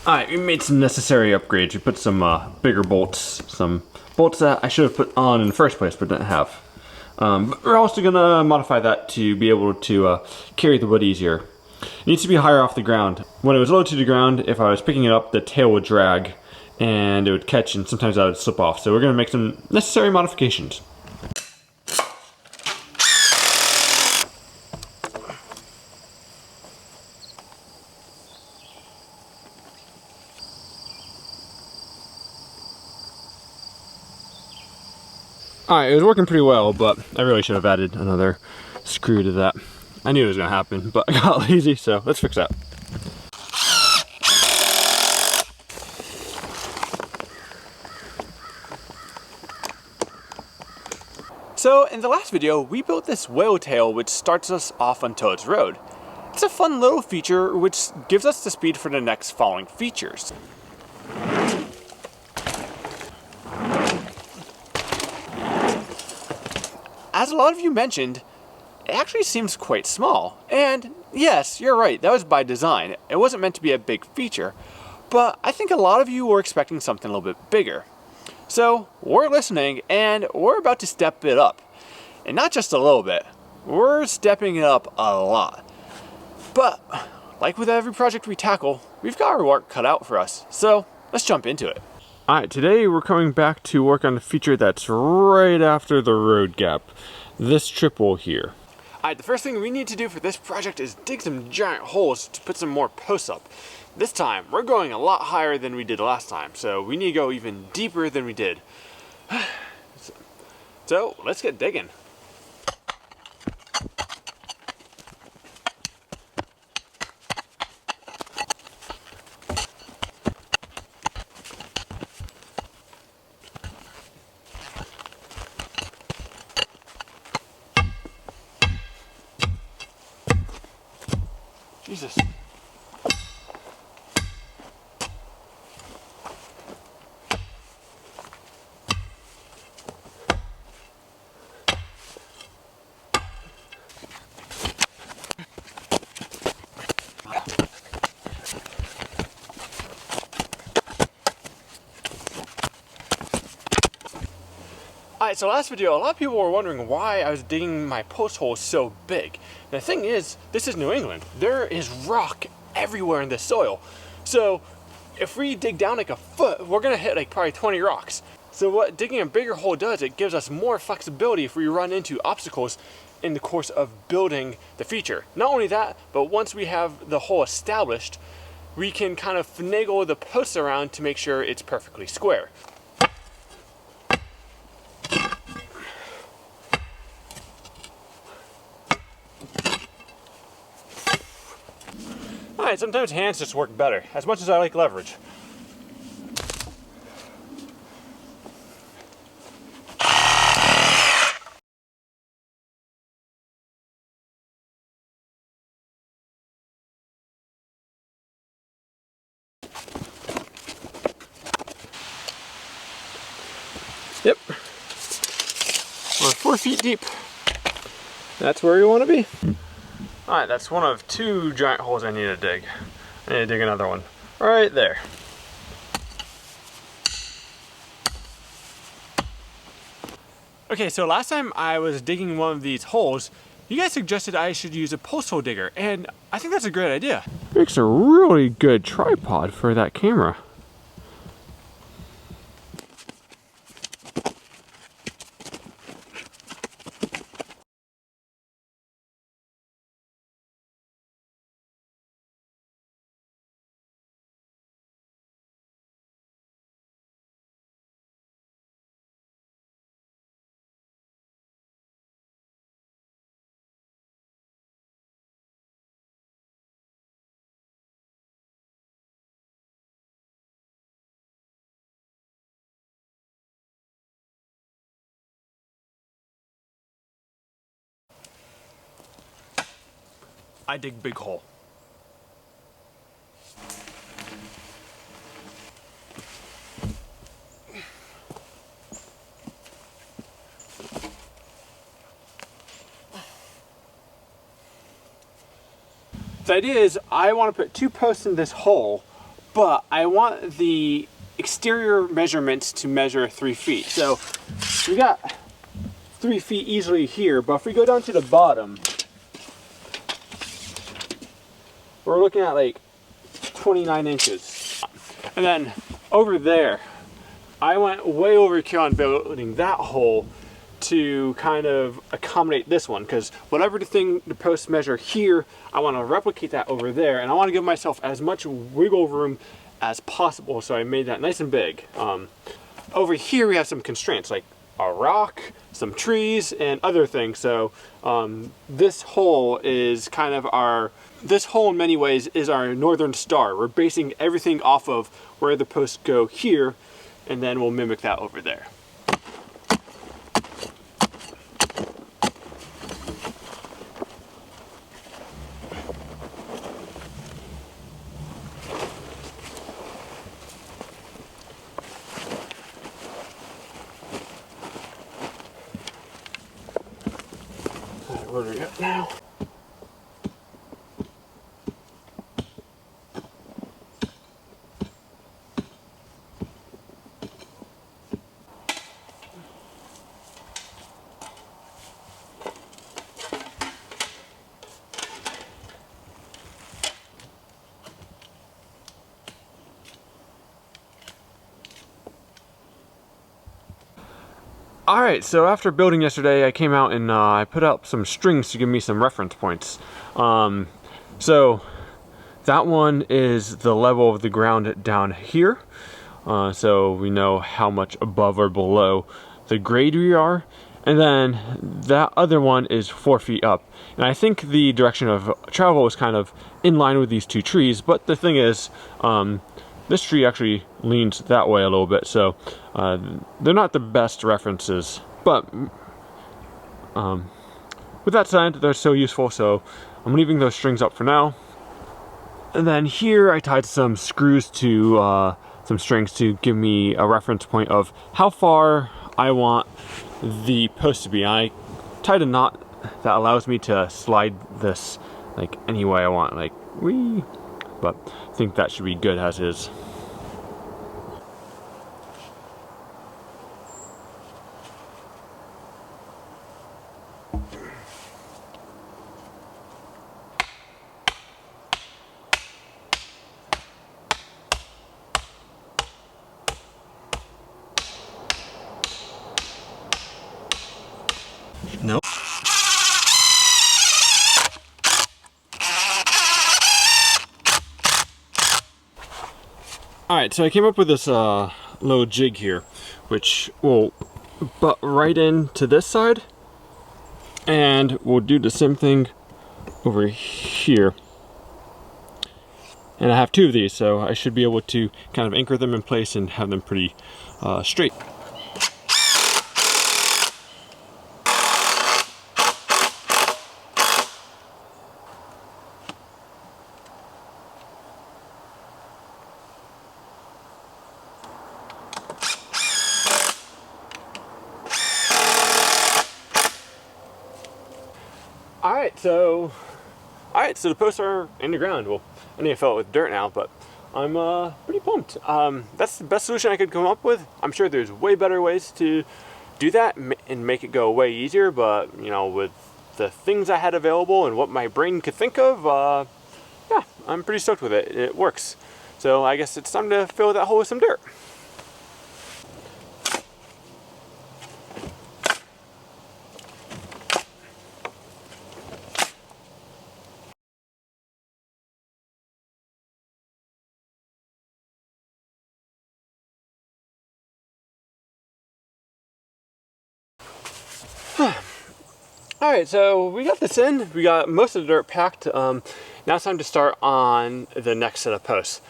Alright, we made some necessary upgrades. We put some bigger bolts, some bolts that I should have put on in the first place but didn't have. But we're also going to modify that to be able to carry the wood easier. It needs to be higher off the ground. When it was low to the ground, if I was picking it up, the tail would drag and it would catch, and sometimes that would slip off. So we're going to make some necessary modifications. Alright, it was working pretty well, but I really should have added another screw to that. I knew it was going to happen, but I got lazy, so let's fix that. So in the last video, we built this whale tail which starts us off on Toad's Road. It's a fun little feature which gives us the speed for the next following features. As a lot of you mentioned, it actually seems quite small. And yes, you're right, that was by design. It wasn't meant to be a big feature, but I think a lot of you were expecting something a little bit bigger. So we're listening and we're about to step it up. And not just a little bit, we're stepping it up a lot. But like with every project we tackle, we've got our work cut out for us. So let's jump into it. Alright, today we're coming back to work on the feature that's right after the road gap. This triple here. Alright, the first thing we need to do for this project is dig some giant holes to put some more posts up. This time, we're going a lot higher than we did last time, so we need to go even deeper than we did. So, let's get digging. Jesus. Alright, so last video, a lot of people were wondering why I was digging my post holes so big. And the thing is, this is New England. There is rock everywhere in the soil. So if we dig down like a foot, we're gonna hit like probably 20 rocks. So what digging a bigger hole does, it gives us more flexibility if we run into obstacles in the course of building the feature. Not only that, but once we have the hole established, we can kind of finagle the posts around to make sure it's perfectly square. Alright, sometimes hands just work better, as much as I like leverage. Yep. We're 4 feet deep. That's where you want to be. Alright, that's one of 2 giant holes I need to dig. I need to dig another one. Right there. Okay, so last time I was digging one of these holes, you guys suggested I should use a post hole digger, and I think that's a great idea. Makes a really good tripod for that camera. I dig big hole. The idea is I want to put 2 posts in this hole, but I want the exterior measurements to measure 3 feet. So we got 3 feet easily here, but if we go down to the bottom, we're looking at like 29 inches. And then over there, I went way overkill on building that hole to kind of accommodate this one, because whatever the posts measure here, I want to replicate that over there, and I want to give myself as much wiggle room as possible, so I made that nice and big. Over here we have some constraints, like a rock, some trees, and other things. So this hole is kind of this hole in many ways is our northern star. We're basing everything off of where the posts go here, and then we'll mimic that over there. Where are we at now? Alright, so after building yesterday, I came out and I put up some strings to give me some reference points. So that one is the level of the ground down here. So we know how much above or below the grade we are. And then that other one is 4 feet up. And I think the direction of travel is kind of in line with these two trees, but the thing is, this tree actually leans that way a little bit, so they're not the best references. But with that said, they're so useful, so I'm leaving those strings up for now. And then here I tied some screws to some strings to give me a reference point of how far I want the post to be. I tied a knot that allows me to slide this like any way I want, like whee. But I think that should be good as is. Nope. Alright, so I came up with this little jig here, which will butt right into this side, and we'll do the same thing over here. And I have two of these, so I should be able to kind of anchor them in place and have them pretty straight. Alright, so the posts are in the ground. Well, I need to fill it with dirt now, but I'm pretty pumped. That's the best solution I could come up with. I'm sure there's way better ways to do that and make it go way easier, but you know, with the things I had available and what my brain could think of, yeah, I'm pretty stoked with it. It works. So I guess it's time to fill that hole with some dirt. Alright, so we got this in. We got most of the dirt packed. Now it's time to start on the next set of posts.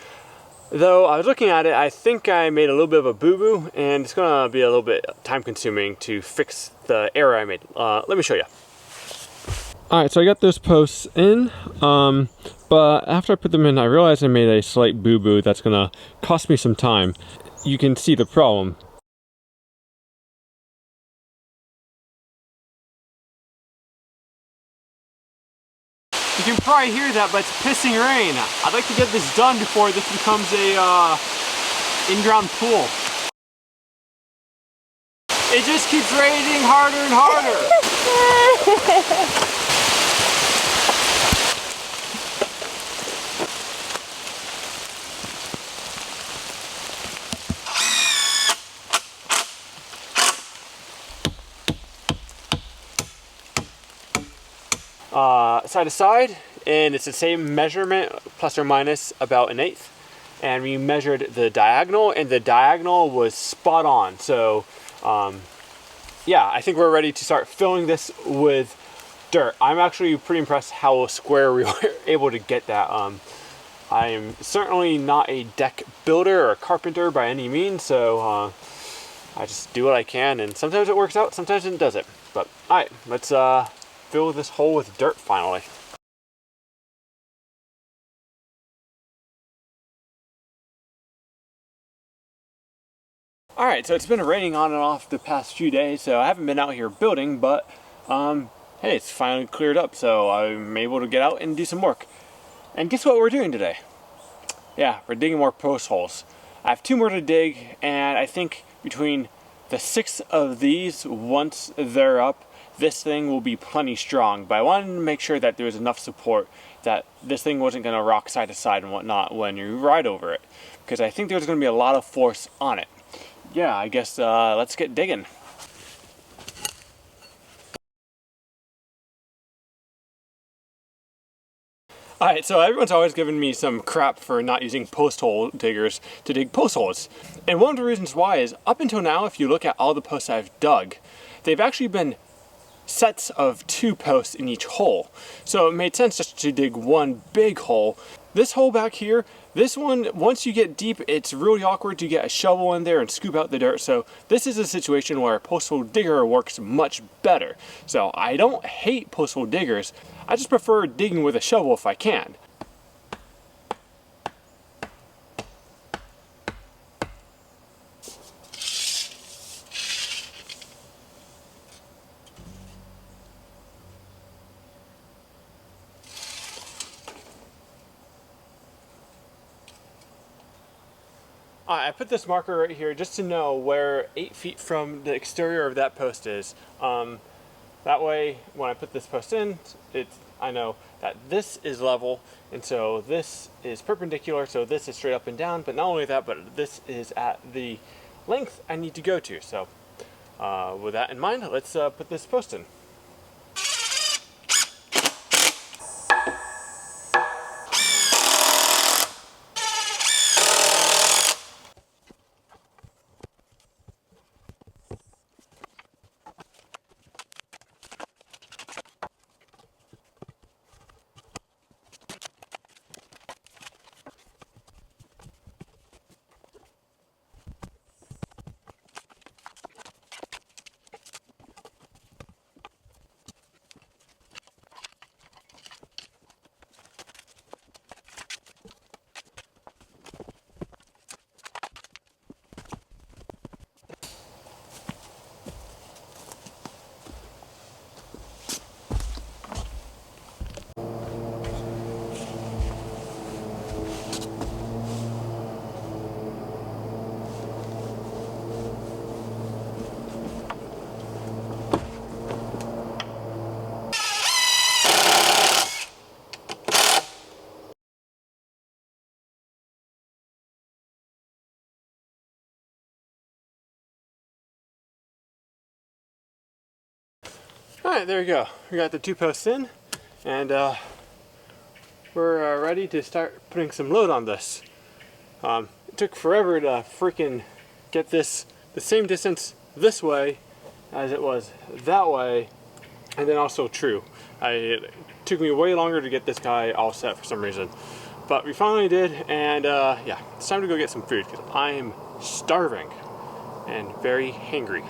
Though I was looking at it, I think I made a little bit of a boo-boo, and it's going to be a little bit time-consuming to fix the error I made. Let me show you. Alright, so I got those posts in, but after I put them in, I realized I made a slight boo-boo that's going to cost me some time. You can see the problem. can probably hear that, but it's pissing rain. I'd like to get this done before this becomes a in-ground pool. It just keeps raining harder and harder. Side to side, and it's the same measurement, plus or minus about 1/8. And we measured the diagonal, and the diagonal was spot on. So yeah, I think we're ready to start filling this with dirt. I'm actually pretty impressed how square we were able to get that. I am certainly not a deck builder or carpenter by any means, so I just do what I can, and sometimes it works out, sometimes it doesn't. But all right, let's fill this hole with dirt finally. All right, so it's been raining on and off the past few days, so I haven't been out here building, but hey, it's finally cleared up, so I'm able to get out and do some work. And guess what we're doing today? Yeah, we're digging more post holes. I have 2 more to dig, and I think between the 6 of these, once they're up, this thing will be plenty strong. But I wanted to make sure that there was enough support that this thing wasn't going to rock side to side and whatnot when you ride over it, because I think there's going to be a lot of force on it. Yeah, I guess let's get digging. Alright, so everyone's always given me some crap for not using post hole diggers to dig post holes. And one of the reasons why is, up until now, if you look at all the posts I've dug, they've actually been sets of 2 posts in each hole. So it made sense just to dig one big hole. This hole back here, this one, once you get deep, it's really awkward to get a shovel in there and scoop out the dirt. So this is a situation where a post hole digger works much better. So I don't hate post hole diggers, I just prefer digging with a shovel if I can. I put this marker right here just to know where 8 feet from the exterior of that post is. That way, when I put this post in, I know that this is level, and so this is perpendicular, so this is straight up and down. But not only that, but this is at the length I need to go to. So with that in mind, let's put this post in. Alright, there we go. We got the 2 posts in, and we're ready to start putting some load on this. It took forever to freaking get this the same distance this way as it was that way, and then also true. It took me way longer to get this guy all set for some reason. But we finally did, and yeah, it's time to go get some food because I am starving and very hangry.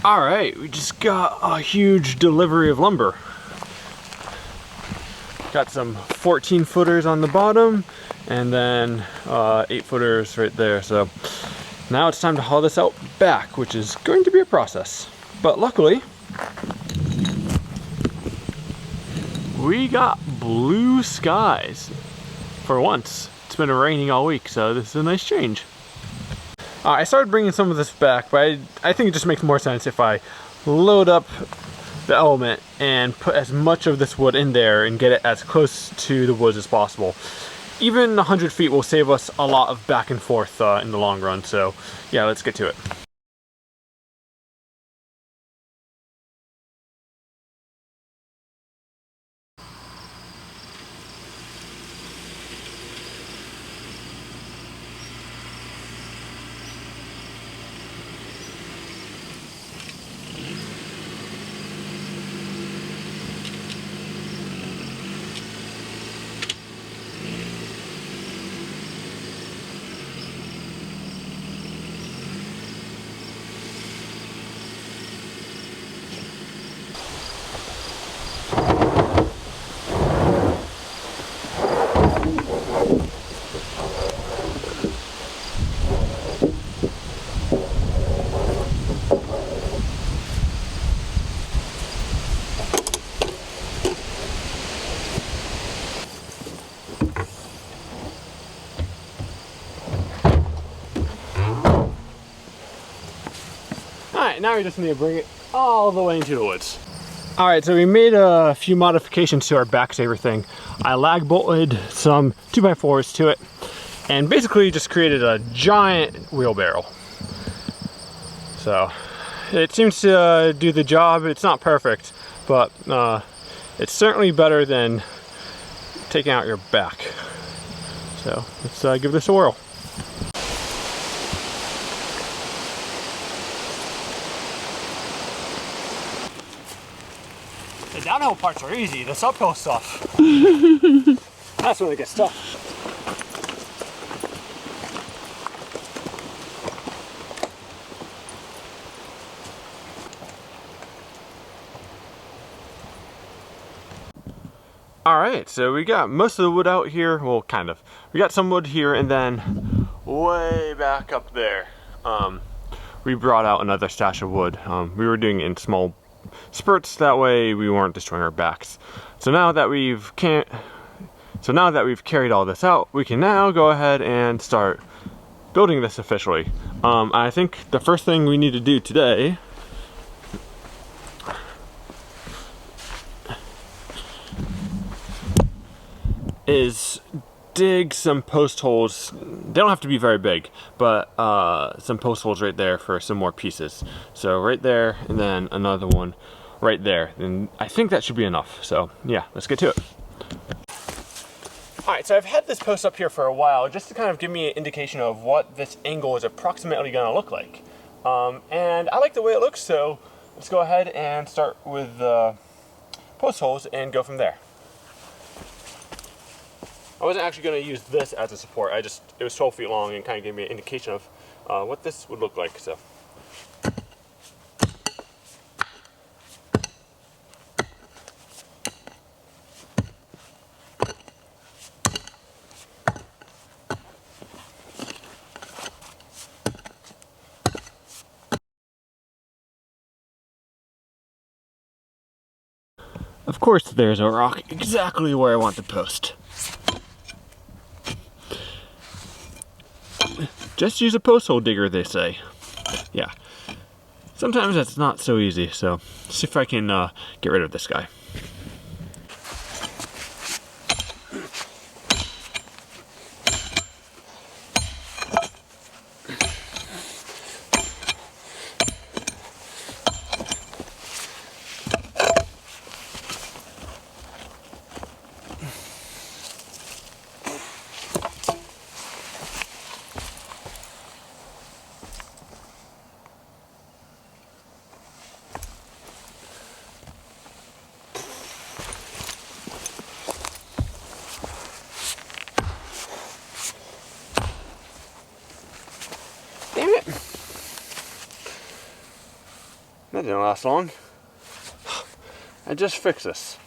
Alright, we just got a huge delivery of lumber. Got some 14 footers on the bottom, and then 8 footers right there. So now it's time to haul this out back, which is going to be a process. But luckily, we got blue skies for once. It's been raining all week, so this is a nice change. I started bringing some of this back, but I think it just makes more sense if I load up the element and put as much of this wood in there and get it as close to the woods as possible. Even 100 feet will save us a lot of back and forth in the long run, so yeah, let's get to it. Alright, now we just need to bring it all the way into the woods. Alright, so we made a few modifications to our backsaver thing. I lag bolted some 2x4s to it and basically just created a giant wheelbarrow. So it seems to do the job. It's not perfect, but it's certainly better than taking out your back. So let's give this a whirl. The downhill parts are easy, the uphill stuff. That's when it gets tough. Alright, so we got most of the wood out here, well kind of. We got some wood here and then way back up there, we brought out another stash of wood. We were doing it in small spurts, that way we weren't destroying our backs. So now that we've carried all this out, we can now go ahead and start building this officially. I think the first thing we need to do today is dig some post holes. They don't have to be very big, but some post holes right there for some more pieces. So right there, and then another one right there. And I think that should be enough. So yeah, let's get to it. Alright, so I've had this post up here for a while just to kind of give me an indication of what this angle is approximately going to look like. And I like the way it looks, so let's go ahead and start with the post holes and go from there. I wasn't actually going to use this as a support. It was 12 feet long and kind of gave me an indication of what this would look like. So. Of course, there's a rock exactly where I want the post. Just use a post hole digger, they say. Yeah. Sometimes that's not so easy, so let's see if I can get rid of this guy. Damn it! That didn't last long. I just fixed this.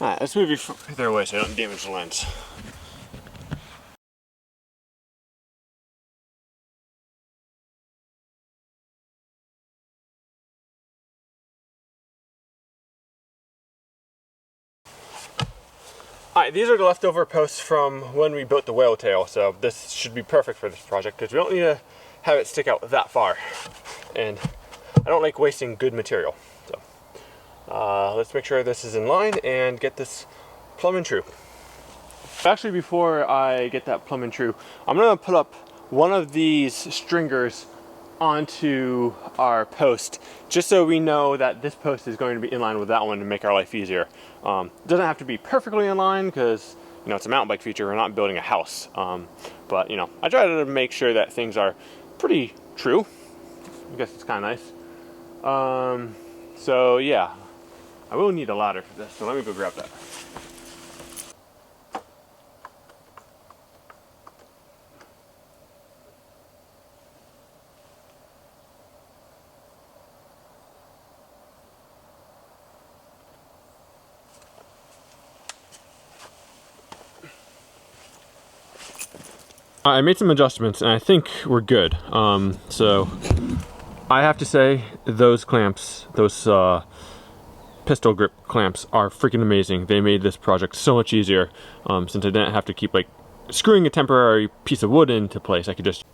Alright, let's move you further away so I don't damage the lens. Alright, these are the leftover posts from when we built the whale tail, so this should be perfect for this project because we don't need to have it stick out that far. And I don't like wasting good material. So let's make sure this is in line and get this plumb and true. Actually, before I get that plumb and true, I'm going to put up one of these stringers onto our post just so we know that this post is going to be in line with that one to make our life easier. It doesn't have to be perfectly in line because, you know, it's a mountain bike feature. We're not building a house. But, you know, I try to make sure that things are pretty true. I guess it's kind of nice. So, yeah, I will need a ladder for this, so let me go grab that. I made some adjustments and I think we're good. So I have to say those clamps, those pistol grip clamps are freaking amazing. They made this project so much easier since I didn't have to keep like screwing a temporary piece of wood into place. I could just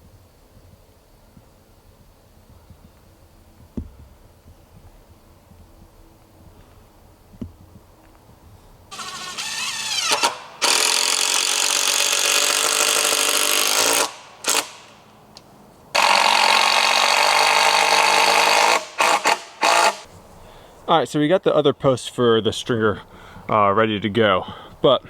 Alright, so we got the other post for the stringer ready to go, but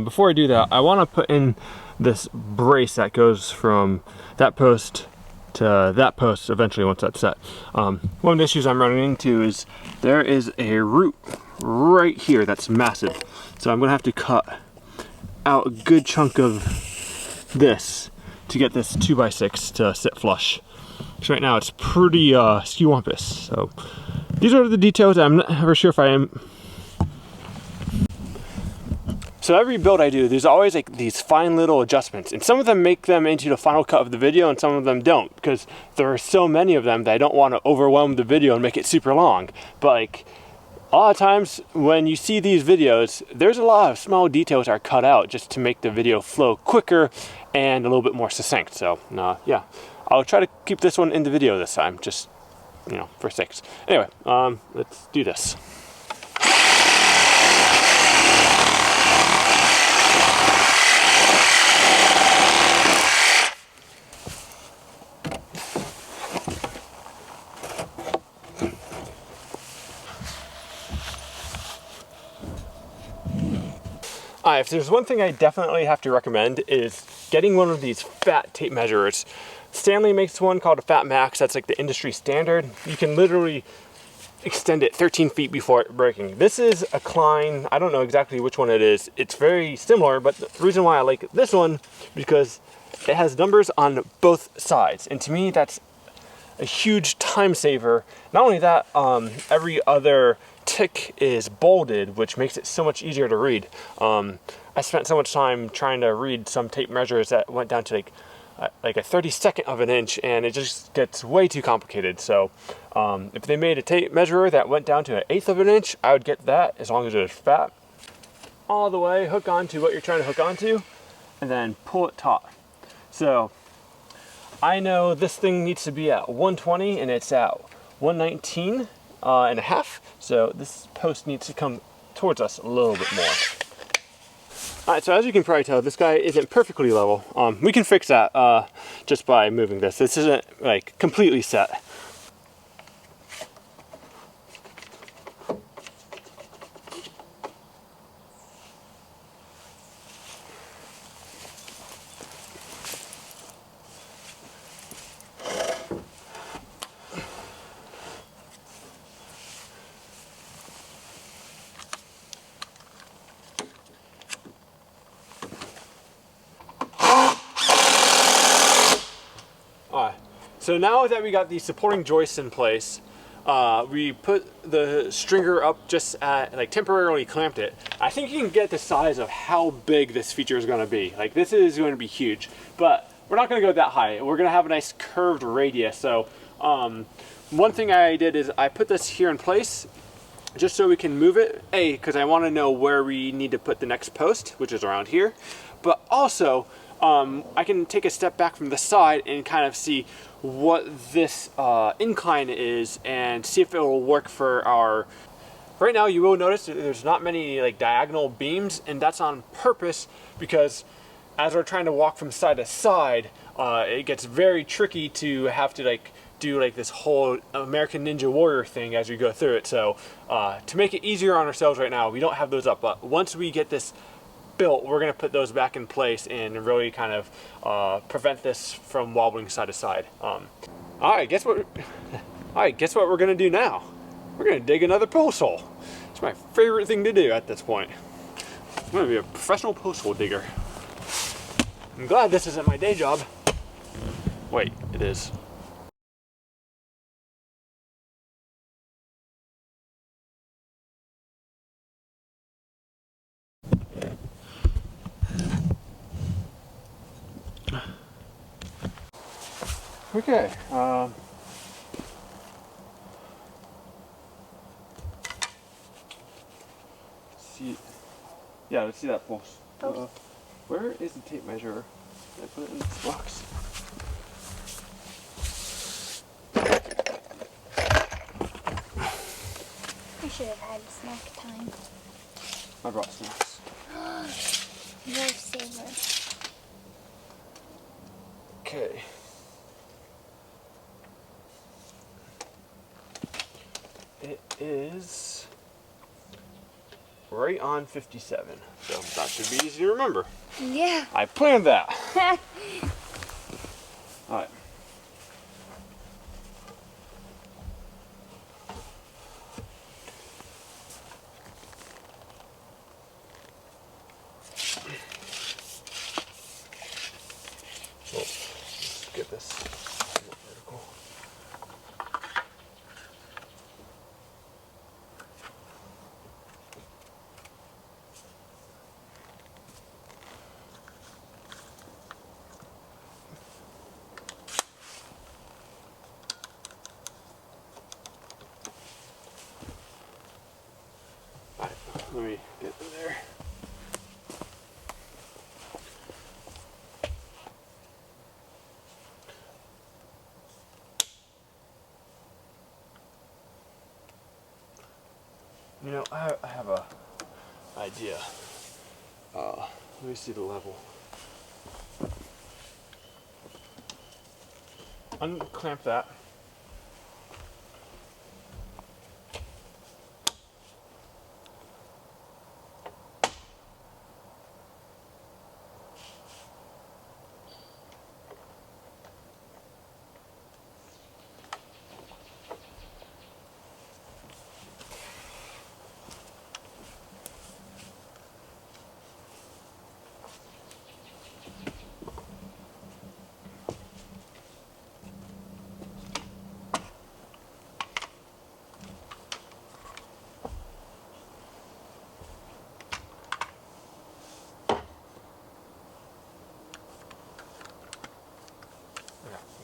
before I do that, I want to put in this brace that goes from that post to that post eventually once that's set. One of the issues I'm running into is there is a root right here that's massive, so I'm going to have to cut out a good chunk of this to get this 2x6 to sit flush. So right now it's pretty skewampus, so these are the details. I'm not ever sure if I am. So every build I do, there's always like these fine little adjustments, and some of them make them into the final cut of the video and some of them don't, because there are so many of them that I don't want to overwhelm the video and make it super long. But like a lot of times when you see these videos, there's a lot of small details that are cut out just to make the video flow quicker and a little bit more succinct. So yeah, I'll try to keep this one in the video this time, just, you know, for sakes. Anyway, let's do this. If there's one thing I definitely have to recommend is getting one of these fat tape measurers. Stanley makes one called a Fat Max. That's like the industry standard. You can literally extend it 13 feet before breaking. This is a Klein. I don't know exactly which one it is. It's very similar, but the reason why I like this one because it has numbers on both sides. And to me, that's a huge time saver. Not only that, every other tick is bolded, which makes it so much easier to read. I spent so much time trying to read some tape measures that went down to like a 32nd of an inch, and it just gets way too complicated. So if they made a tape measurer that went down to 1/8 of an inch, I would get that as long as it was fat. All the way, hook onto what you're trying to hook onto, and then pull it taut. So I know this thing needs to be at 120 and it's at 119 and a half. So this post needs to come towards us a little bit more. Alright, so as you can probably tell, this guy isn't perfectly level. We can fix that just by moving this. This isn't like completely set. So now that we got these supporting joists in place, we put the stringer up just at, like, temporarily clamped it. I think you can get the size of how big this feature is going to be. Like, this is going to be huge, but we're not going to go that high. We're going to have a nice curved radius. So one thing I did is I put this here in place just so we can move it, because I want to know where we need to put the next post, which is around here, but also I can take a step back from the side and kind of see what this incline is and see if it will work for our... Right now you will notice that there's not many like diagonal beams, and that's on purpose because as we're trying to walk from side to side, it gets very tricky to have to like do like this whole American Ninja Warrior thing as we go through it. So to make it easier on ourselves right now, we don't have those up, but once we get this built, we're going to put those back in place and really kind of prevent this from wobbling side to side. All right, guess what we're going to do now? We're going to dig another post hole. It's my favorite thing to do at this point. I'm going to be a professional post hole digger. I'm glad this isn't my day job. Wait, it is. Okay. Let's see that post. Where is the tape measure? Did I put it in this box? I should have had snack time. I brought snacks. Lifesaver. Okay. It is right on 57, so that should be easy to remember. Yeah. I planned that. All right. So, let's get this vertical. Let me get in there. You know, I have a idea. Let me see the level. Unclamp that.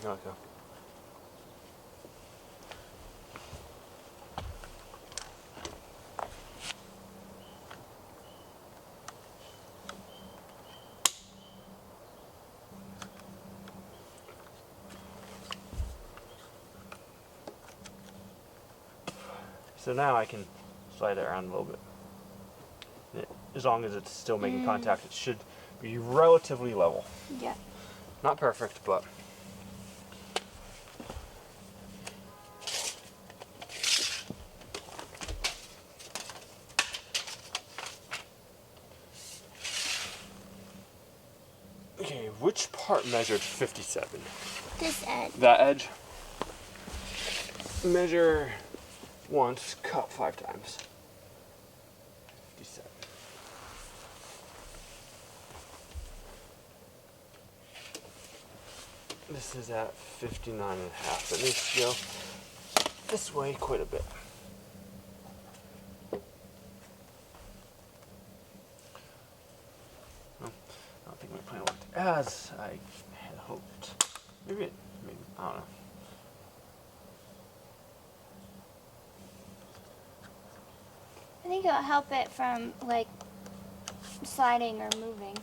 Okay. So now I can slide it around a little bit. As long as it's still making contact, it should be relatively level. Yeah. Not perfect, but... Okay, which part measured 57? This edge. That edge? Measure once, cut 5 times. 57. This is at 59 and a half. It needs to go this way quite a bit. Well, I don't think my plan worked as I had hoped. Maybe I don't know. I think it'll help it from like sliding or moving.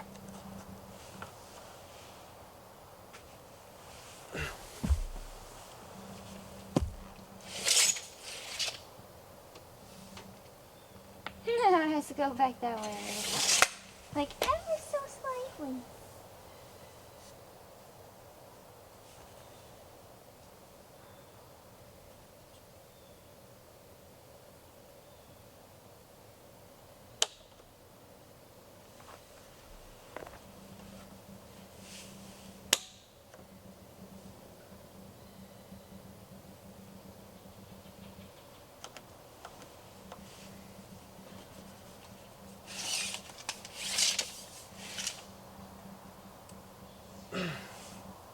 It has to go back that way a little bit. Like ever so slightly.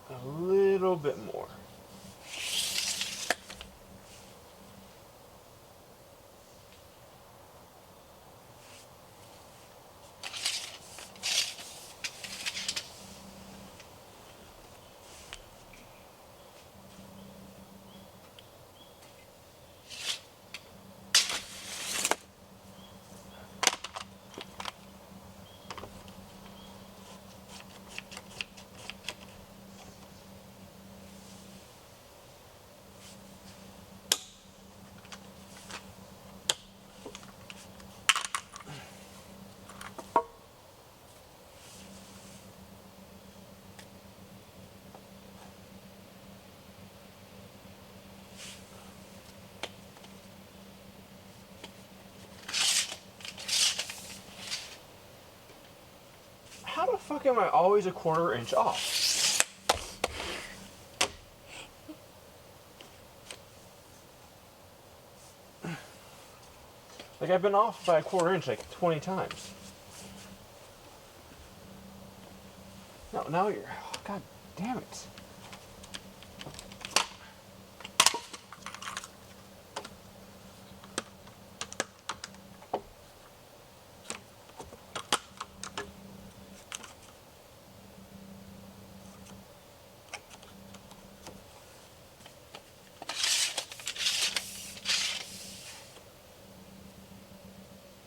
A little bit more. How the fuck am I always a quarter inch off? Like I've been off by a quarter inch like 20 times. No, now you're. Oh, God damn it.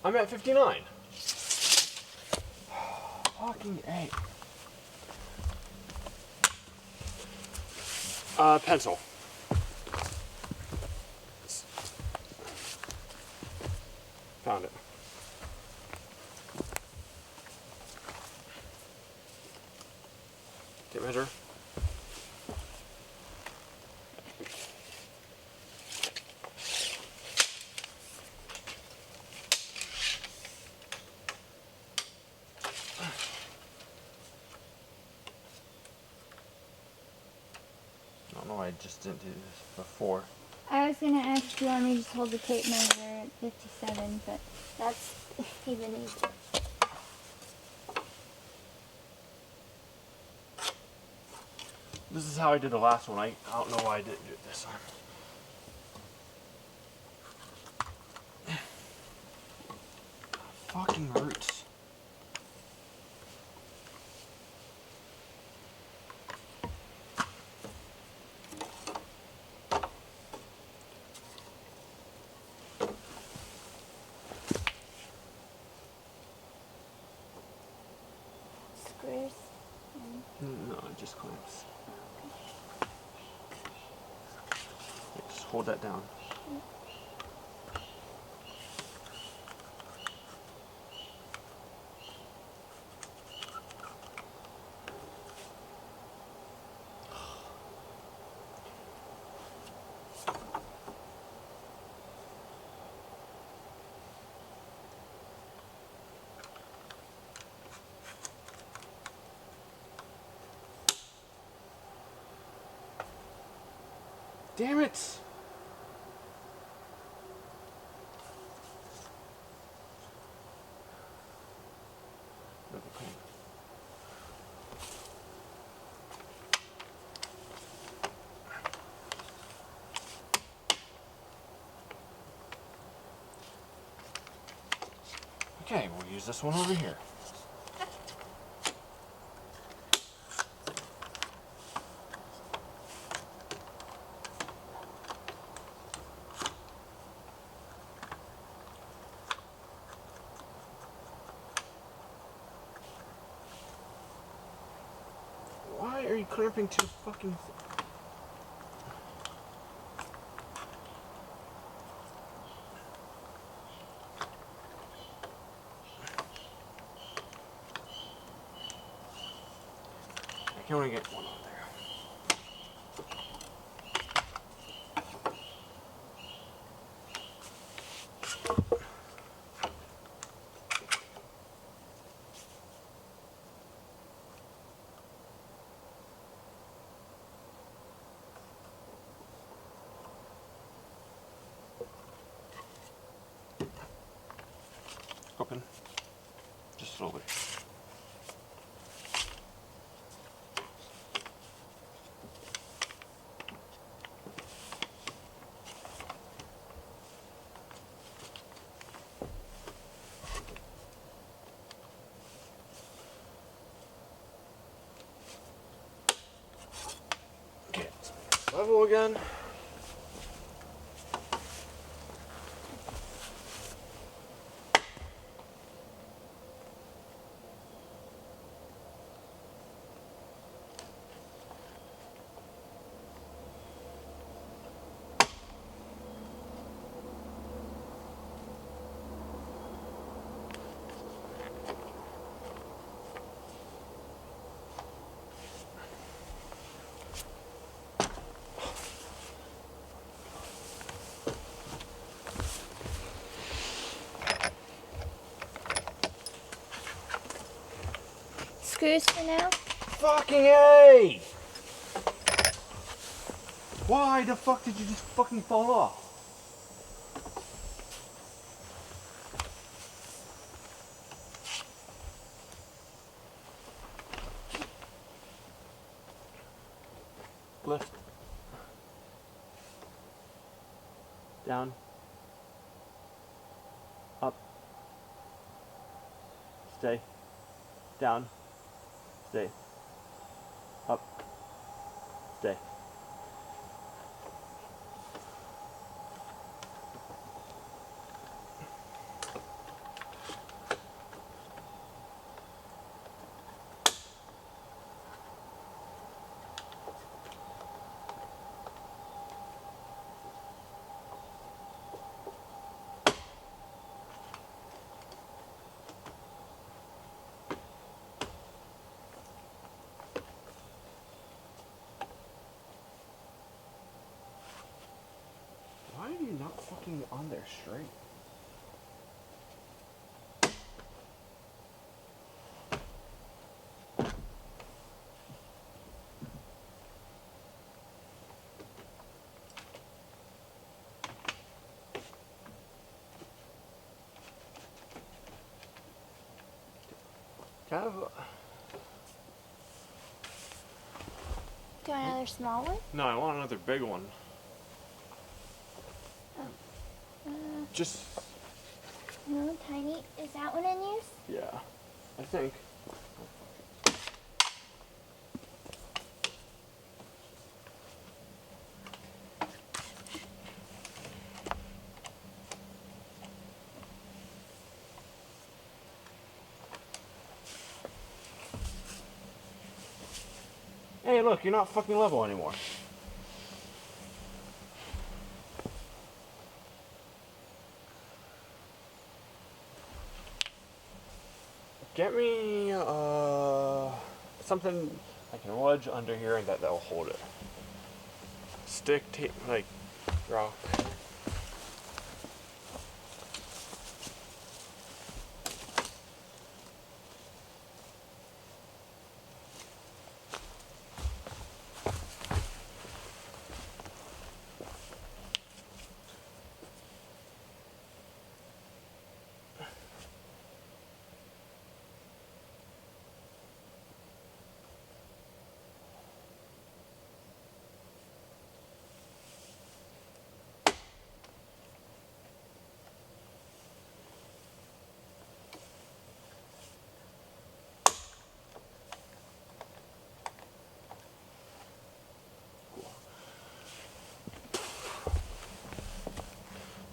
I'm at 59. Fucking A. Pencil. Found it. Tape measure. I don't know why I just didn't do this before. I was gonna ask if you want me to just hold the tape measure at 57, but that's even easier. This is how I did the last one. I don't know why I didn't do it this time. Fucking roots. Screws. No, it just clamps. Yeah, just hold that down. Damn it! Okay, we'll use this one over here. Why are you clamping to fucking... I can only get one on there. Open. Just a little bit. Okay, level again. Screws for now. Fucking A! Why the fuck did you just fucking fall off? Lift. Down. Up. Stay. Down. Stay. Up. Stay. Why are you not fucking on there straight? Kind of. Do you want another small one? No, I want another big one. Just. No, tiny. Is that one in use? Yeah, I think. Hey, look, you're not fucking level anymore. Get me something I can wedge under here and that will hold it. Stick, tape, like rock.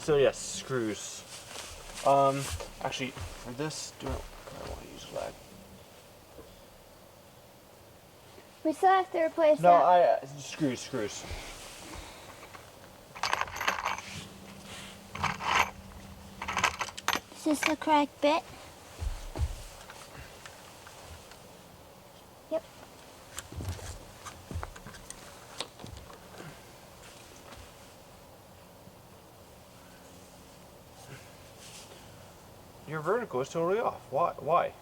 So yes, screws. Actually, for this, I want to use lead. We still have to replace No, that. screws. Is this the correct bit? Yep. Your vertical is totally off. Why?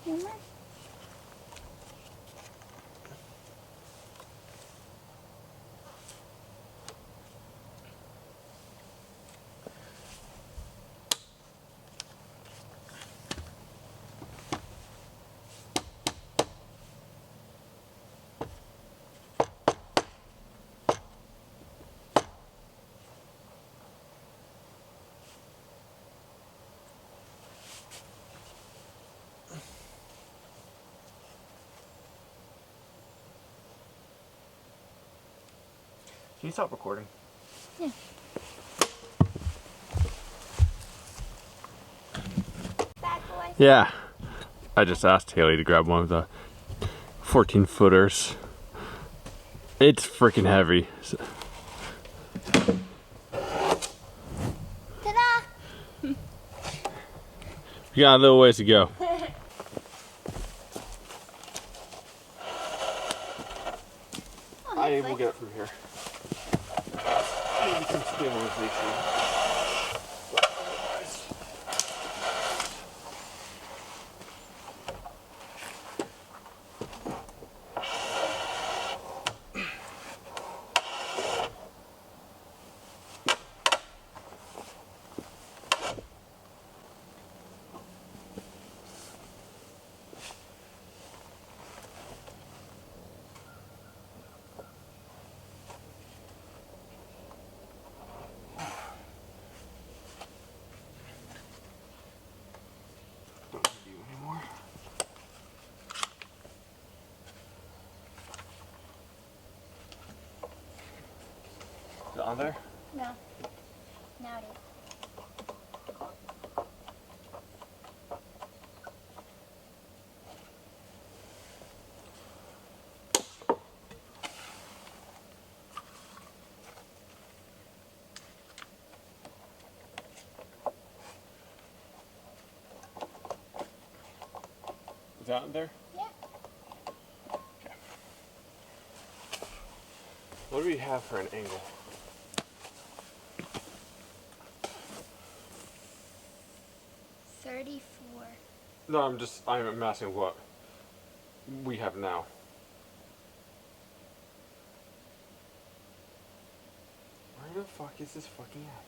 Remember? Can you stop recording? Yeah. Bad boy. Yeah. I just asked Haley to grab one of the 14 footers. It's freaking heavy. Ta-da! We got a little ways to go. I will get it from here. Maybe some stabilization. Is it on there? No. Now it is. Is that on there? Yeah. Okay. What do we have for an angle? 34. No, I'm asking what we have now. Where the fuck is this fucking at?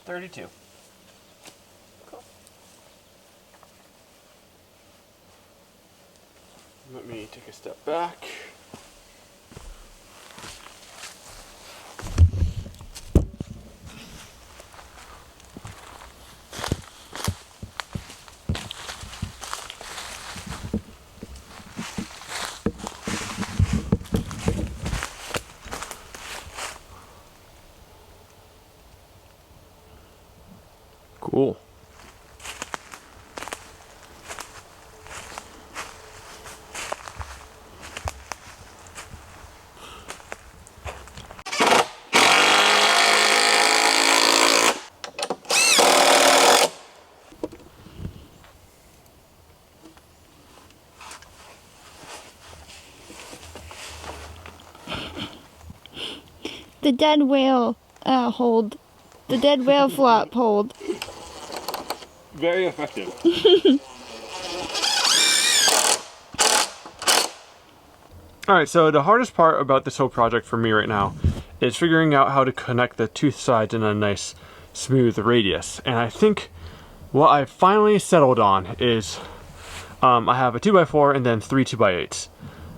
$32. Cool. Let me take a step back. Cool. The dead whale hold. The dead whale flop hold. Very effective. Alright, so the hardest part about this whole project for me right now is figuring out how to connect the tooth sides in a nice smooth radius. And I think what I finally settled on is I have a 2x4 and then 3 2x8s.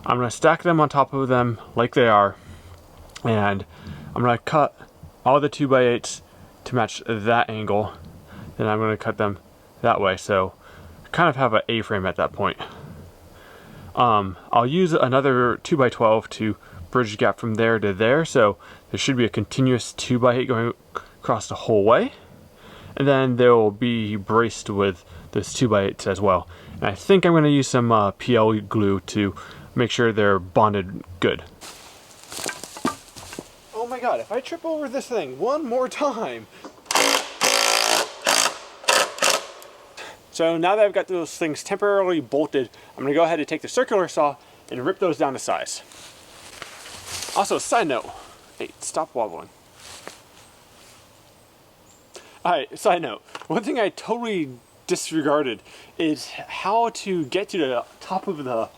I'm going to stack them on top of them like they are, and I'm going to cut all the 2x8s to match that angle, then I'm going to cut them that way. So I kind of have an A-frame at that point. I'll use another 2x12 to bridge the gap from there to there, so there should be a continuous 2x8 going across the whole way, and then they'll be braced with those 2x8s as well. And I think I'm going to use some PL glue to make sure they're bonded good. Oh my god, if I trip over this thing one more time! So now that I've got those things temporarily bolted, I'm going to go ahead and take the circular saw and rip those down to size. Also, side note, hey, stop wobbling. Alright, side note, one thing I totally disregarded is how to get to the top of the,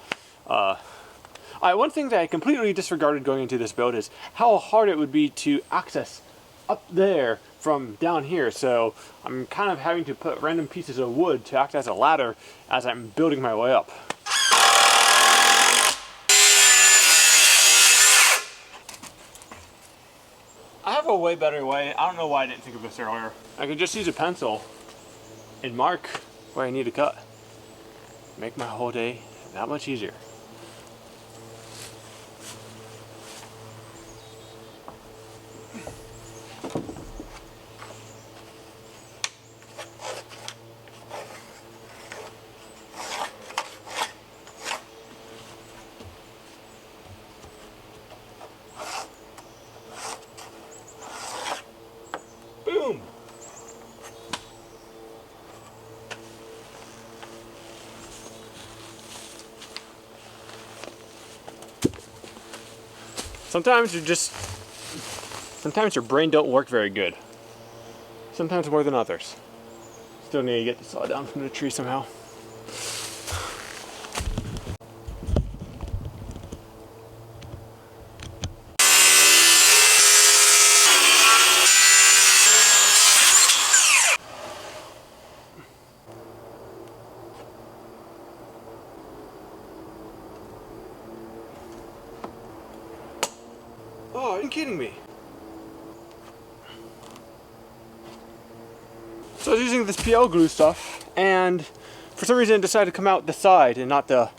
one thing that I completely disregarded going into this build is how hard it would be to access up there from down here. So I'm kind of having to put random pieces of wood to act as a ladder as I'm building my way up. I have a way better way. I don't know why I didn't think of this earlier. I could just use a pencil and mark where I need to cut. Make my whole day that much easier. Boom! Sometimes your brain don't work very good. Sometimes more than others. Still need to get the saw down from the tree somehow. Oh, are you kidding me? So I was using this PL glue stuff, and for some reason it decided to come out the side and not the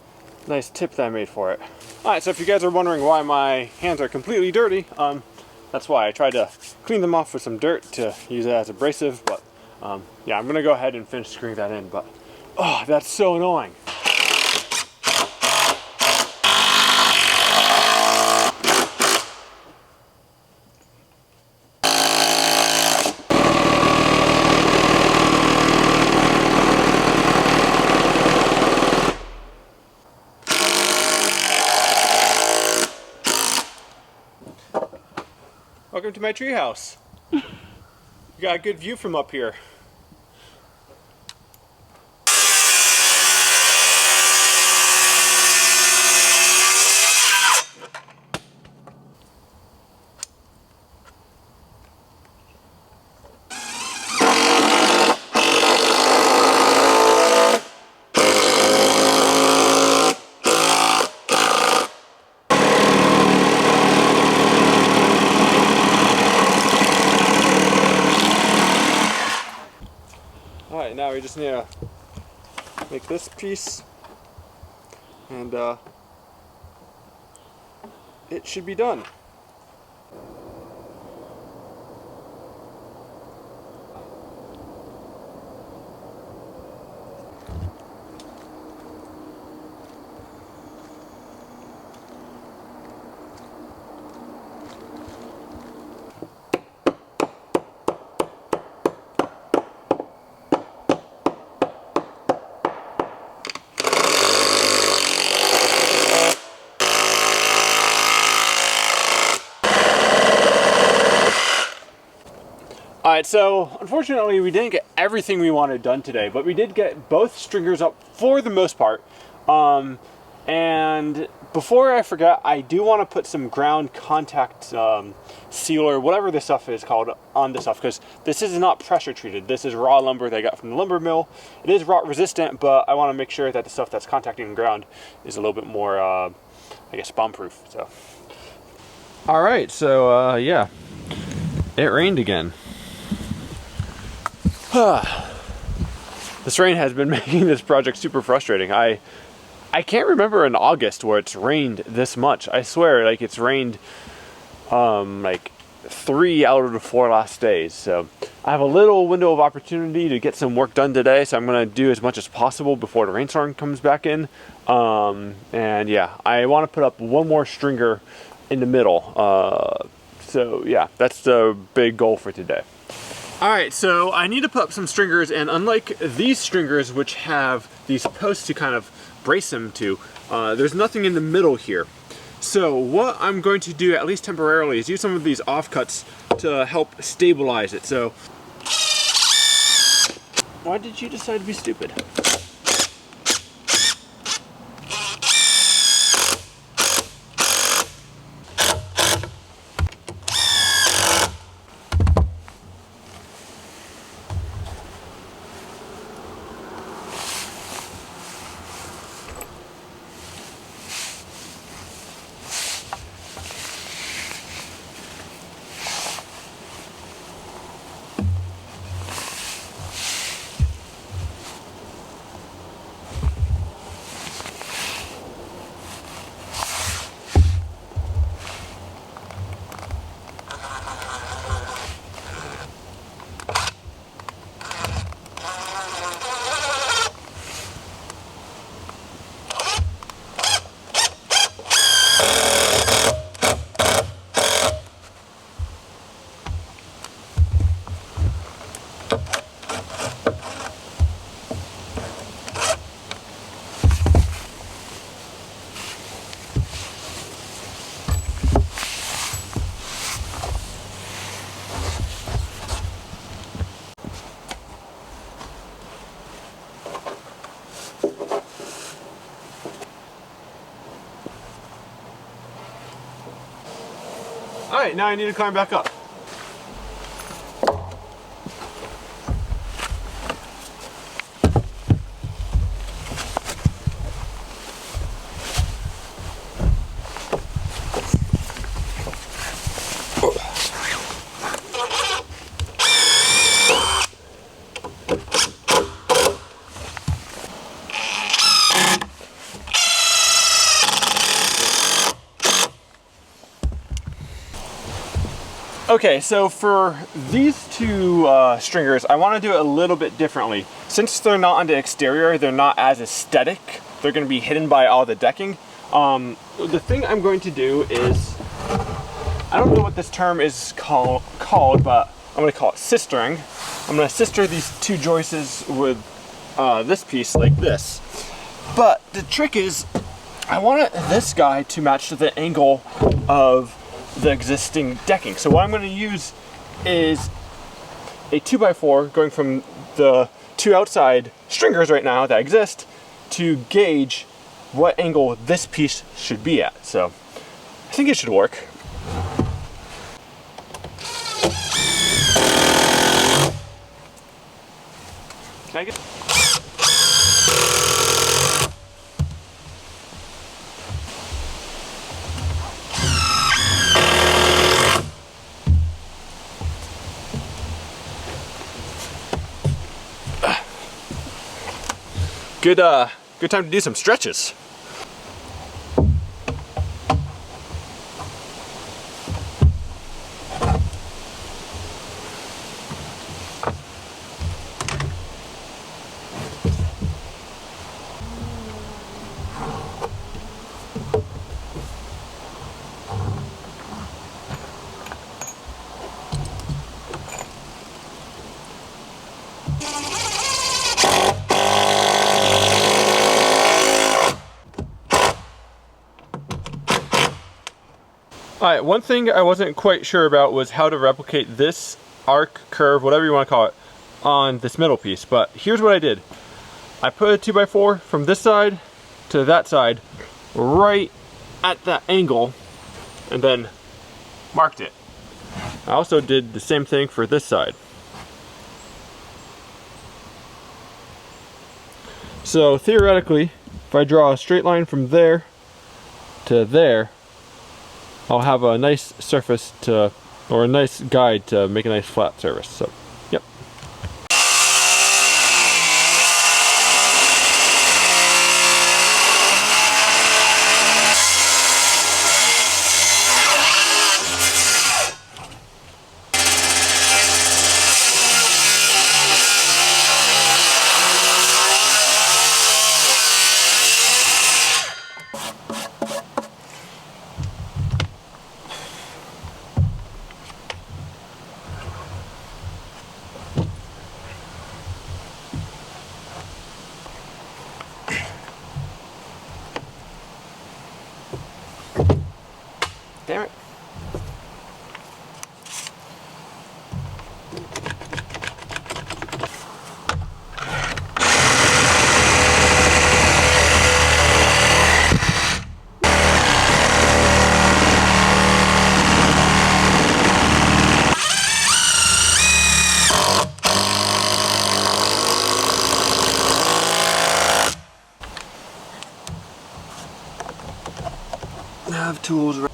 nice tip that I made for it. Alright, so if you guys are wondering why my hands are completely dirty, that's why. I tried to clean them off with some dirt to use it as abrasive, but yeah, I'm gonna go ahead and finish screwing that in, but oh, that's so annoying. Welcome to my treehouse. You got a good view from up here. Alright, now we just need to make this piece, and it should be done. Alright, so unfortunately we didn't get everything we wanted done today, but we did get both stringers up for the most part. And before I forget, I do want to put some ground contact sealer, whatever this stuff is called, on this stuff, because this is not pressure treated. This is raw lumber they got from the lumber mill. It is rot resistant, but I want to make sure that the stuff that's contacting the ground is a little bit more, I guess, bomb proof. So. Alright, so yeah. It rained again. This rain has been making this project super frustrating. I can't remember in August where it's rained this much. I swear, like it's rained like 3 out of the 4 last days. So I have a little window of opportunity to get some work done today, so I'm gonna do as much as possible before the rainstorm comes back in. And yeah, I want to put up one more stringer in the middle. So yeah, that's the big goal for today. All right, so I need to put up some stringers, and unlike these stringers, which have these posts to kind of brace them to, there's nothing in the middle here. So what I'm going to do, at least temporarily, is use some of these offcuts to help stabilize it. So, why did you decide to be stupid? All right, now I need to climb back up. Okay, so for these two stringers, I want to do it a little bit differently. Since they're not on the exterior, they're not as aesthetic. They're going to be hidden by all the decking. The thing I'm going to do is, I don't know what this term is called, but I'm going to call it sistering. I'm going to sister these two joists with this piece like this. But the trick is, I want this guy to match to the angle of the existing decking. So what I'm going to use is a 2x4 going from the two outside stringers right now that exist to gauge what angle this piece should be at. So I think it should work. Can I get... Good time to do some stretches. Alright, one thing I wasn't quite sure about was how to replicate this arc, curve, whatever you want to call it, on this middle piece. But here's what I did. I put a 2x4 from this side to that side, right at that angle, and then marked it. I also did the same thing for this side. So theoretically, if I draw a straight line from there to there, I'll have a nice surface to or a nice guide to make a nice flat surface. So, yep. Damn it. I have tools ready.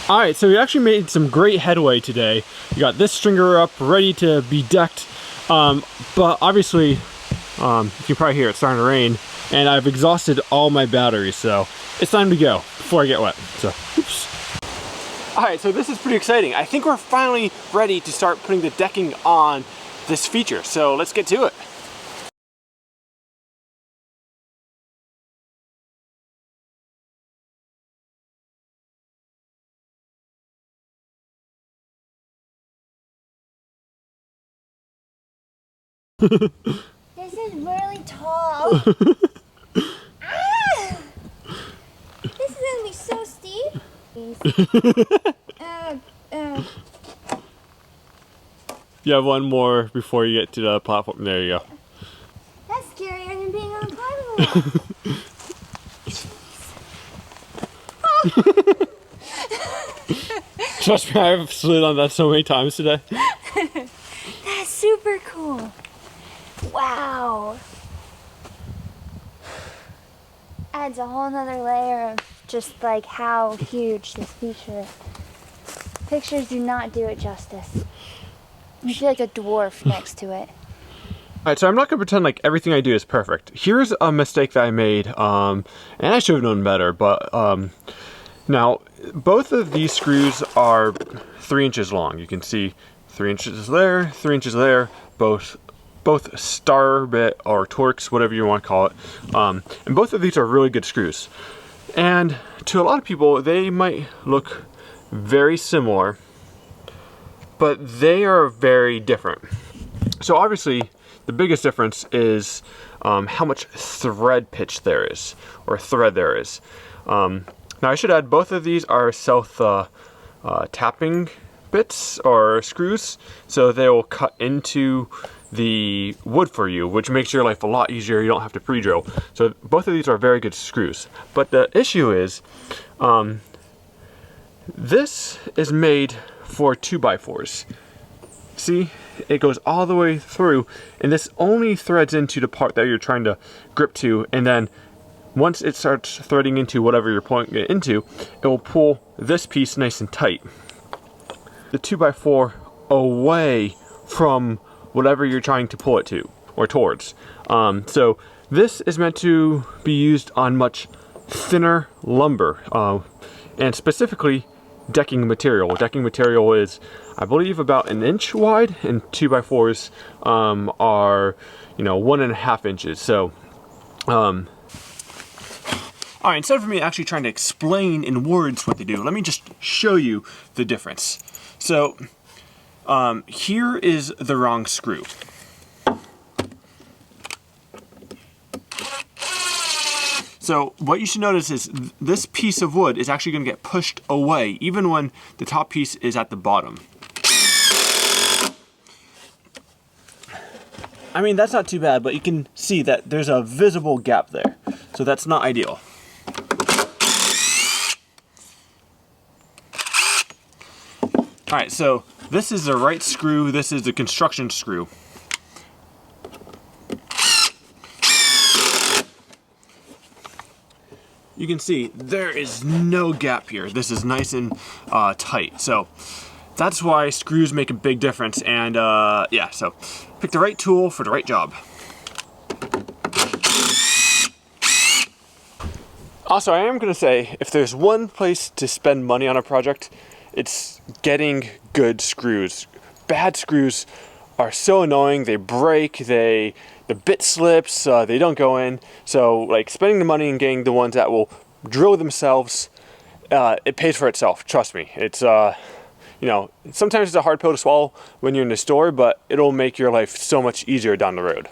Alright, so we actually made some great headway today. We got this stringer up, ready to be decked, but obviously, you can probably hear it starting to rain, and I've exhausted all my batteries, so it's time to go before I get wet. So, oops. Alright, so this is pretty exciting. I think we're finally ready to start putting the decking on this feature, so let's get to it. This is really tall. Ah! This is gonna be so steep. You have one more before you get to the platform. There you go. That's scarier than being on a climbing wall. Trust me, I've slid on that so many times today. That's super cool. Wow. Adds a whole nother layer of just like how huge this feature is. Pictures do not do it justice. You feel like a dwarf next to it. Alright, so I'm not going to pretend like everything I do is perfect. Here's a mistake that I made, and I should have known better, but now both of these screws are 3 inches long. You can see 3 inches there, 3 inches there, both star bit or Torx, whatever you want to call it, and both of these are really good screws. And to a lot of people, they might look very similar, but they are very different. So obviously, the biggest difference is how much thread pitch there is, or thread there is. Now I should add, both of these are self tapping bits or screws, so they will cut into the wood for you, which makes your life a lot easier. You don't have to pre-drill. So both of these are very good screws. But the issue is, this is made for 2x4s. See, it goes all the way through, and this only threads into the part that you're trying to grip to, and then once it starts threading into whatever you're pulling it into, it will pull this piece nice and tight. The 2x4 away from whatever you're trying to pull it to or towards. So this is meant to be used on much thinner lumber, and specifically decking material. Decking material is, I believe, about 1 inch wide, and 2x4s are, 1.5 inches. So All right, instead of me actually trying to explain in words what they do, let me just show you the difference. So here is the wrong screw. So what you should notice is this piece of wood is actually going to get pushed away, even when the top piece is at the bottom. I mean, that's not too bad, but you can see that there's a visible gap there. So that's not ideal. All right, so this is the right screw, this is the construction screw. You can see there is no gap here. This is nice and tight. So that's why screws make a big difference. And yeah, so pick the right tool for the right job. Also, I am gonna say, if there's one place to spend money on a project, it's getting good screws. Bad screws are so annoying. They break, the bit slips, they don't go in. So like spending the money and getting the ones that will drill themselves, it pays for itself, trust me. It's, you know, sometimes it's a hard pill to swallow when you're in the store, but it'll make your life so much easier down the road.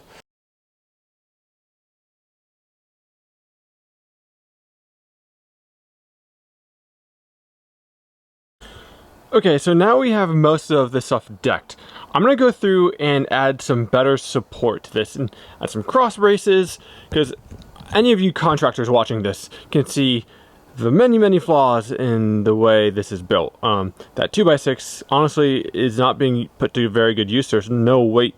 Okay, so now we have most of this stuff decked. I'm gonna go through and add some better support to this and add some cross braces, because any of you contractors watching this can see the many flaws in the way this is built. That 2x6 honestly is not being put to very good use. There's no weight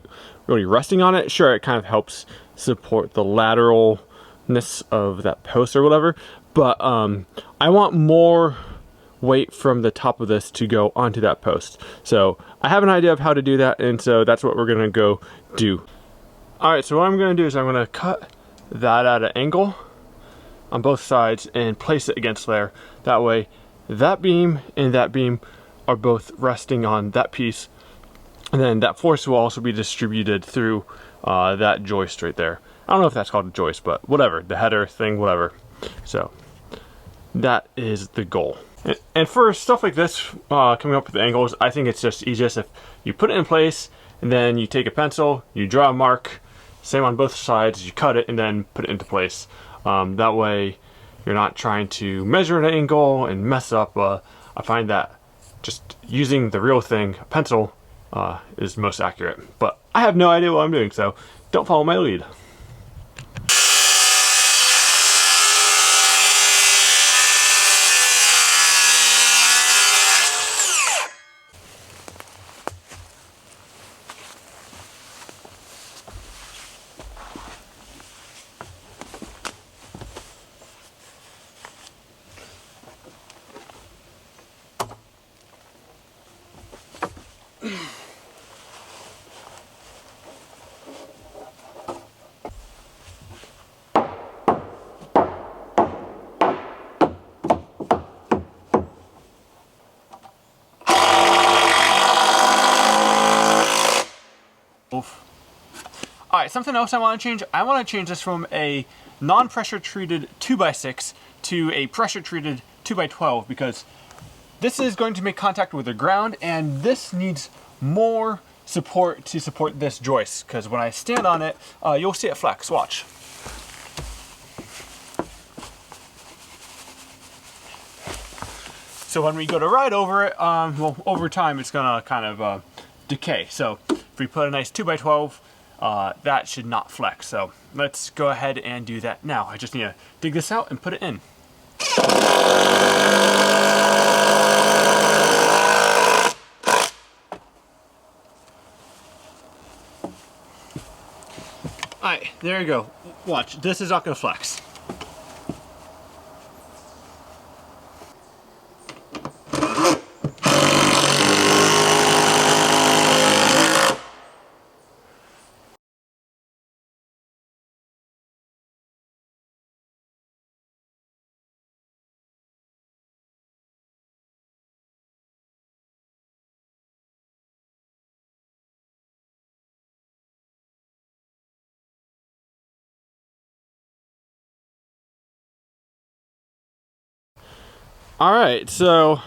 really resting on it. Sure, it kind of helps support the lateralness of that post or whatever, but I want more weight from the top of this to go onto that post. So I have an idea of how to do that, and so that's what we're gonna go do. All right, so what I'm gonna do is I'm gonna cut that at an angle on both sides and place it against there. That way that beam and that beam are both resting on that piece, and then that force will also be distributed through that joist right there. I don't know if that's called a joist, but whatever, the header thing, whatever. So that is the goal. And for stuff like this, coming up with the angles, I think it's just easiest if you put it in place and then you take a pencil, you draw a mark, same on both sides, you cut it and then put it into place. That way you're not trying to measure an angle and mess up. I find that just using the real thing, a pencil, is most accurate. But I have no idea what I'm doing, so don't follow my lead. Alright, something else I want to change. I want to change this from a non-pressure treated 2x6 to a pressure treated 2x12, because this is going to make contact with the ground and this needs more support to support this joist, because when I stand on it, you'll see it flex. Watch. So when we go to ride over it, well, over time it's gonna kind of decay. So if we put a nice 2x12, that should not flex. So let's go ahead and do that now. I just need to dig this out and put it in. Alright, there you go. Watch, this is not gonna flex. All right, so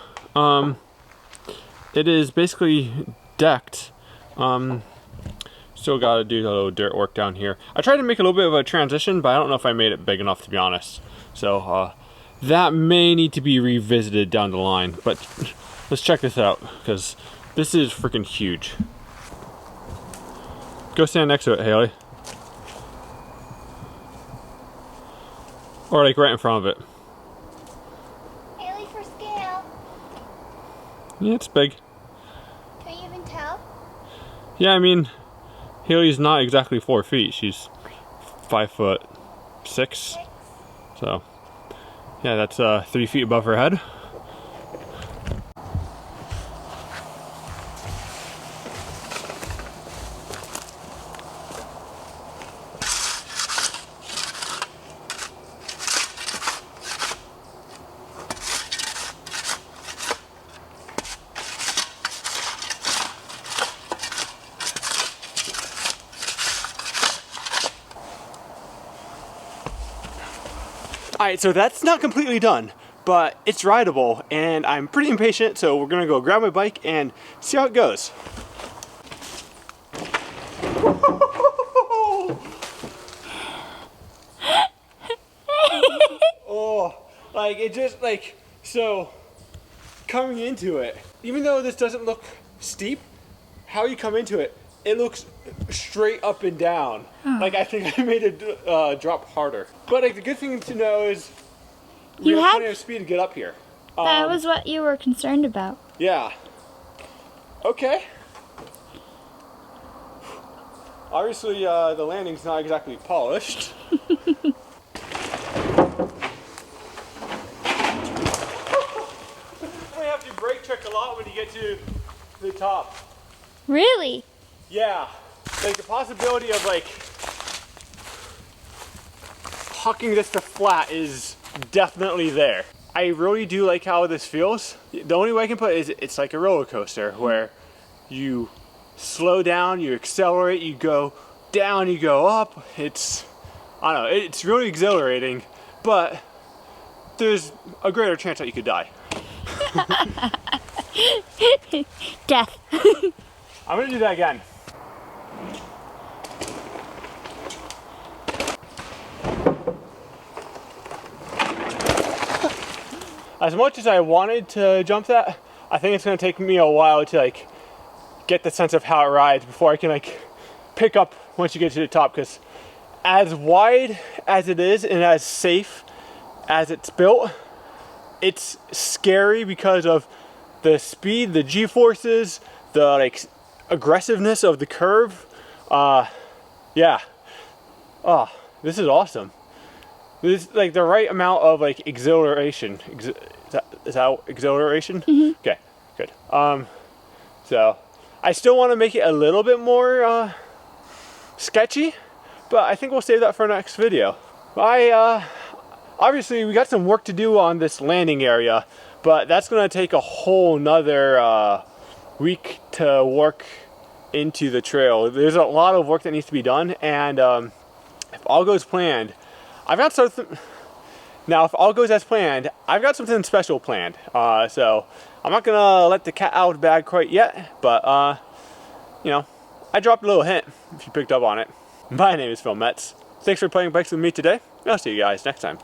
it is basically decked. Still got to do a little dirt work down here. I tried to make a little bit of a transition, but I don't know if I made it big enough, to be honest. So that may need to be revisited down the line. But let's check this out, because this is freaking huge. Go stand next to it, Haley. Or like right in front of it. Haley, for scale. Yeah, it's big. Can you even tell? Yeah, I mean, Haley's not exactly 4 feet. She's 5'6". So, yeah, that's 3 feet above her head. Alright, so that's not completely done, but it's rideable, and I'm pretty impatient, so we're gonna go grab my bike and see how it goes. Oh, like it just like, so coming into it, even though this doesn't look steep, how you come into it, it looks straight up and down. Like I think I made it drop harder. But like the good thing to know is we have plenty of speed to get up here. That was what you were concerned about. Yeah. Okay. Obviously the landing's not exactly polished. You have to brake check a lot when you get to the top. Really? Yeah, like the possibility of like hucking this to flat is definitely there. I really do like how this feels. The only way I can put it is it's like a roller coaster where you slow down, you accelerate, you go down, you go up. It's, I don't know, it's really exhilarating, but there's a greater chance that you could die. Death. I'm gonna do that again. As much as I wanted to jump that, I think it's gonna take me a while to like get the sense of how it rides before I can like pick up once you get to the top, because as wide as it is and as safe as it's built, it's scary because of the speed, the G-forces, the like aggressiveness of the curve. Yeah. Oh, this is awesome. This is like the right amount of like exhilaration. Is that exhilaration? Mm-hmm. Okay, good. So I still want to make it a little bit more sketchy, but I think we'll save that for our next video. Obviously we got some work to do on this landing area, but that's gonna take a whole nother week to work into the trail. There's a lot of work that needs to be done, and if all goes planned, I've got something. Now, if all goes as planned, I've got something special planned. So I'm not gonna let the cat out of the bag quite yet, but you know, I dropped a little hint if you picked up on it. My name is Phil Metz. Thanks for playing bikes with me today. I'll see you guys next time.